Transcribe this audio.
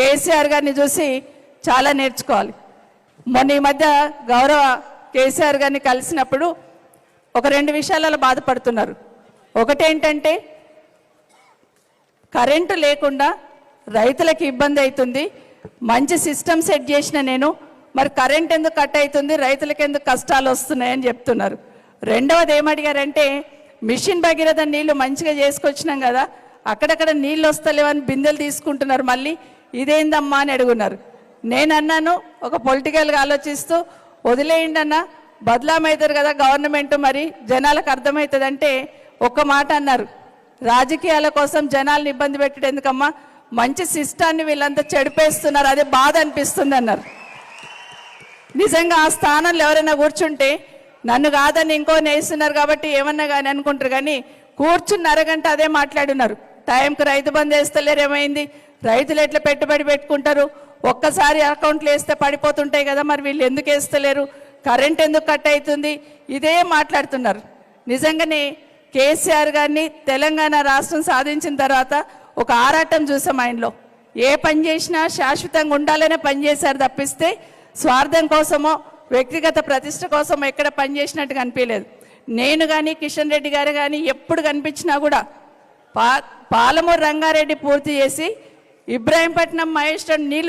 కేసీఆర్ గారిని చూసి చాలా నేర్చుకోవాలి. మొన్న ఈ మధ్య గౌరవ కేసీఆర్ గారిని కలిసినప్పుడు ఒక 2 విషయాలలో బాధపడుతున్నారు. ఒకటేంటంటే కరెంటు లేకుండా రైతులకు ఇబ్బంది అవుతుంది, మంచి సిస్టమ్ సెట్ చేసిన నేను, మరి కరెంట్ ఎందుకు కట్ అవుతుంది, రైతులకు ఎందుకు కష్టాలు వస్తున్నాయని చెప్తున్నారు. రెండవది ఏమడిగారంటే మిషన్ భగీరథ నీళ్లు మంచిగా చేసుకొచ్చినాం కదా, అక్కడక్కడ నీళ్ళు వస్తలేవని బిందెలు తీసుకుంటున్నారు, మళ్ళీ ఇదేందమ్మా అని అడుగున్నారు. నేను అన్నాను ఒక పొలిటికల్గా ఆలోచిస్తూ వదిలేయండి అన్న, బదలామవుతారు కదా గవర్నమెంట్, మరి జనాలకు అర్థమవుతుందంటే ఒక్క మాట అన్నారు, రాజకీయాల కోసం జనాలను ఇబ్బంది పెట్టడం ఎందుకమ్మా, మంచి సిస్టాన్ని వీళ్ళంతా చెడిపేస్తున్నారు, అదే బాధ అనిపిస్తుంది అన్నారు. నిజంగా ఆ స్థానంలో ఎవరైనా కూర్చుంటే నన్ను కాదని ఇంకో నేస్తున్నారు కాబట్టి ఏమన్నా కానీ అనుకుంటారు, కానీ కూర్చున్న అరగంట అదే మాట్లాడున్నారు. టైంకి రైతు బంధు వేస్తలేరు, ఏమైంది, రైతులు ఎట్లా పెట్టుబడి పెట్టుకుంటారు, ఒక్కసారి అకౌంట్లు వేస్తే పడిపోతుంటాయి కదా, మరి వీళ్ళు ఎందుకు వేస్తలేరు, కరెంట్ ఎందుకు కట్ అవుతుంది, ఇదే మాట్లాడుతున్నారు. నిజంగానే కేసీఆర్ గారిని తెలంగాణ రాష్ట్రం సాధించిన తర్వాత ఒక ఆరాటం చూసాం ఆయనలో. ఏ పని చేసినా శాశ్వతంగా ఉండాలనే పనిచేశారు తప్పిస్తే స్వార్థం కోసమో వ్యక్తిగత ప్రతిష్ట కోసమో ఎక్కడ పనిచేసినట్టు కనిపించలేదు. నేను కానీ కిషన్ రెడ్డి గారు కానీ ఎప్పుడు కనిపించినా కూడా పాలమూరు రంగారెడ్డి పూర్తి చేసి ఇబ్రాహీంపట్నం మహేశ్వరం నీళ్ళు